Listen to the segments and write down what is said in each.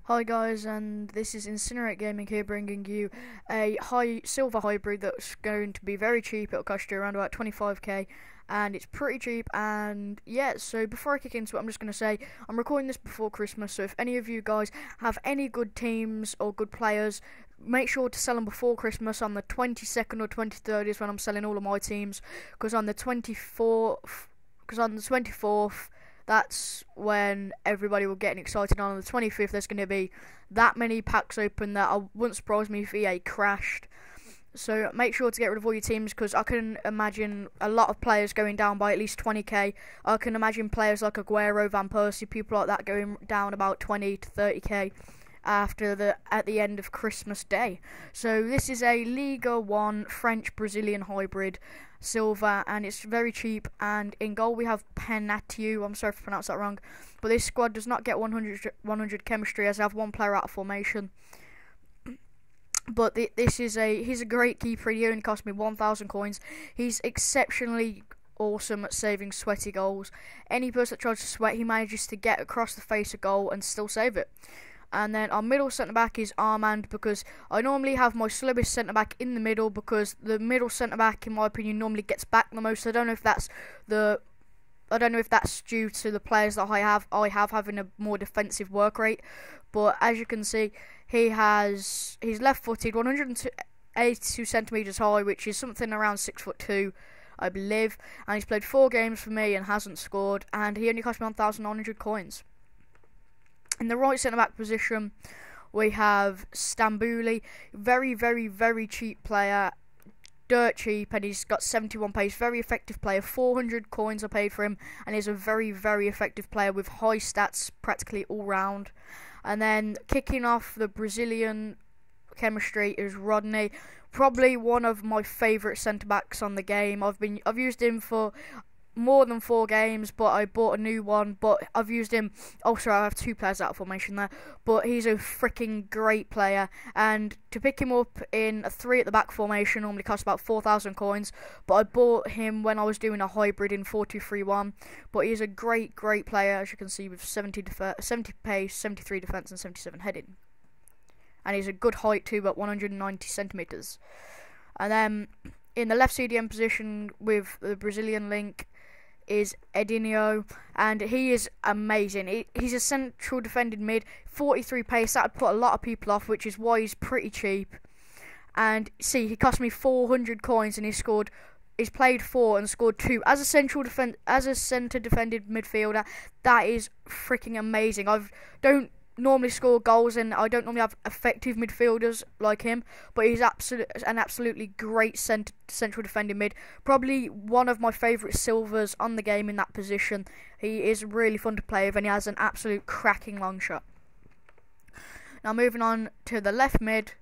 Hi guys, and this is Incinerate Gaming here, bringing you a high silver hybrid that's going to be very cheap. It'll cost you around about 25k, and it's pretty cheap. And yeah, so before I kick into it, I'm just going to say I'm recording this before Christmas, so if any of you guys have any good teams or good players, make sure to sell them before Christmas. On the 22nd or 23rd is when I'm selling all of my teams, because on the 24th, that's when everybody will get excited. On the 25th, there's going to be that many packs open that I wouldn't surprise me if EA crashed. So make sure to get rid of all your teams, because I can imagine a lot of players going down by at least 20k. I can imagine players like Aguero, Van Persie, people like that going down about 20 to 30k at the end of Christmas Day. So this is a Liga 1 French-Brazilian hybrid silver, and it's very cheap. And in goal we have Penatiu. I'm sorry if I pronounced that wrong, but this squad does not get 100 chemistry, as I have one player out of formation. But he's a great keeper. He only cost me 1,000 coins. He's exceptionally awesome at saving sweaty goals. Any person that tries to sweat, he manages to get across the face of goal and still save it. And then our middle centre-back is Armand, because I normally have my slowest centre-back in the middle, because the middle centre-back, in my opinion, normally gets back the most. I don't know if that's due to the players that I have having a more defensive work rate, but as you can see, he's left-footed, 182 centimetres high, which is something around 6'2", I believe, and he's played 4 games for me and hasn't scored, and he only cost me 1,900 coins. In the right centre-back position, we have Stambouli, very, very, very cheap player, dirt cheap, and he's got 71 pace, very effective player. 400 coins I paid for him, and he's a very, very effective player with high stats practically all round. And then kicking off the Brazilian chemistry is Rodney, probably one of my favourite centre-backs on the game. I've used him for more than 4 games, but I bought a new one, but I've used him. Oh, sorry, I have 2 players out of formation there, but he's a freaking great player, and to pick him up in a 3 at the back formation normally costs about 4,000 coins, but I bought him when I was doing a hybrid in 4-2-3-1, but he's a great player, as you can see, with 70 pace, 73 defense, and 77 heading, and he's a good height too, about 190 centimeters. And then in the left CDM position with the Brazilian link is Edinho, and he is amazing. He's a central defended mid, 43 pace. That would put a lot of people off, which is why he's pretty cheap. And see, he cost me 400 coins, and he's played 4 and scored 2 as a centre defended midfielder. That is freaking amazing. I don't normally score goals, and I don't normally have effective midfielders like him, but he's an absolutely great central defending mid, probably one of my favourite silvers on the game in that position. He is really fun to play with, and he has an absolute cracking long shot. Now moving on to the left mid,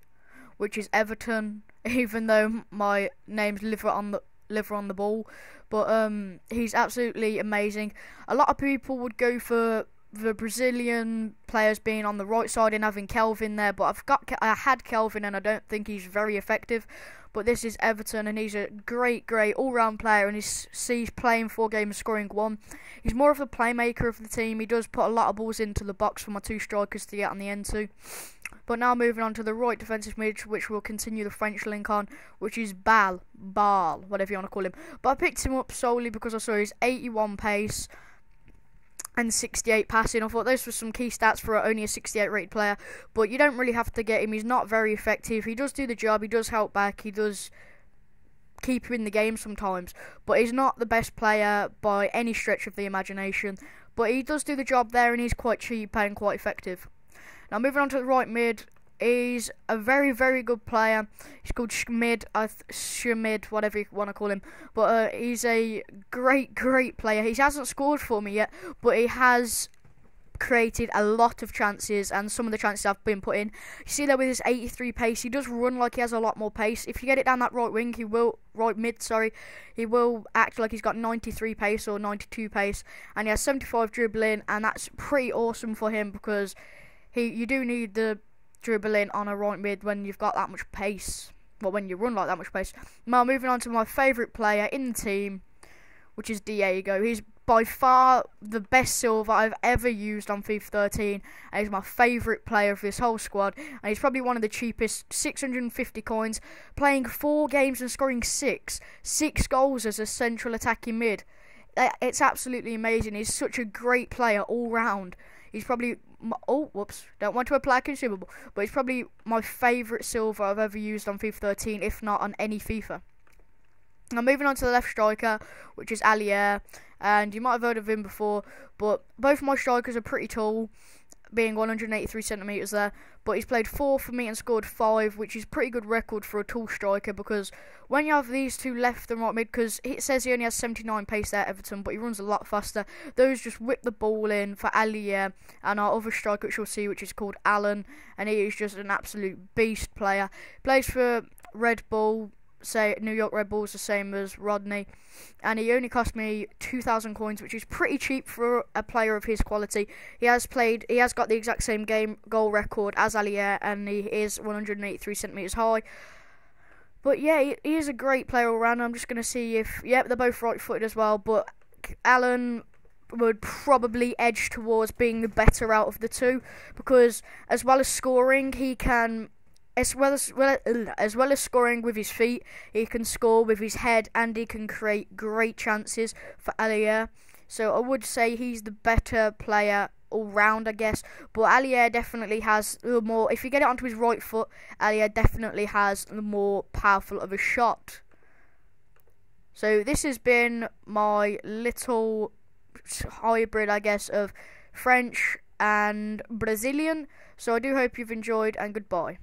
which is Everton, even though my name's liver on the ball, but he's absolutely amazing. A lot of people would go for the Brazilian players being on the right side and having Kelvin there, but I had Kelvin, and I don't think he's very effective. But this is Everton, and he's a great all-round player, and he's playing 4 games, scoring 1. He's more of the playmaker of the team. He does put a lot of balls into the box for my 2 strikers to get on the end to. But now moving on to the right defensive mid, which will continue the French link on, which is Baal, whatever you want to call him. But I picked him up solely because I saw his 81 pace and 68 passing. I thought those were some key stats for only a 68 rated player, but you don't really have to get him. He's not very effective. He does do the job, he does help back, he does keep you in the game sometimes, but he's not the best player by any stretch of the imagination. But he does do the job there, and he's quite cheap and quite effective. Now moving on to the right mid, he's a very, very good player. He's called Schmid, whatever you want to call him. But he's a great player. He hasn't scored for me yet, but he has created a lot of chances, and some of the chances have been put in. You see there with his 83 pace, he does run like he has a lot more pace. If you get it down that right mid, he will act like he's got 93 pace or 92 pace, and he has 75 dribbling, and that's pretty awesome for him, because you do need the dribbling on a right mid when you've got that much pace. Well, when you run like that much pace. Now moving on to my favourite player in the team, which is Diego. He's by far the best silver I've ever used on FIFA 13, and he's my favourite player of this whole squad, and he's probably one of the cheapest, 650 coins, playing 4 games and scoring 6 goals as a central attacking mid. It's absolutely amazing. He's such a great player all round. He's probably, don't want to apply consumable, but he's probably my favourite silver I've ever used on FIFA 13, if not on any FIFA. Now moving on to the left striker, which is Alier, and you might have heard of him before, but both of my strikers are pretty tall, being 183 centimetres there, but he's played 4 for me and scored 5, which is pretty good record for a tall striker, because when you have these two left and right mid, because it says he only has 79 pace there, Everton, but he runs a lot faster, those just whip the ball in for Alier, and our other striker, which you'll see, which is called Alan, and he is just an absolute beast player. Plays for Red Bull, say New York Red Bulls, the same as Rodney, and he only cost me 2,000 coins, which is pretty cheap for a player of his quality. He has got the exact same goal record as Alier, and he is 183 centimetres high. But yeah, he is a great player all round. I'm just going to see if, they're both right-footed as well, but Alan would probably edge towards being the better out of the two, because as well as scoring, he can, as well as scoring with his feet, he can score with his head, and he can create great chances for Alier. So I would say he's the better player all round, I guess. But Alier definitely has the more, if you get it onto his right foot, Alier definitely has the more powerful of a shot. So this has been my little hybrid, I guess, of French and Brazilian. So I do hope you've enjoyed, and goodbye.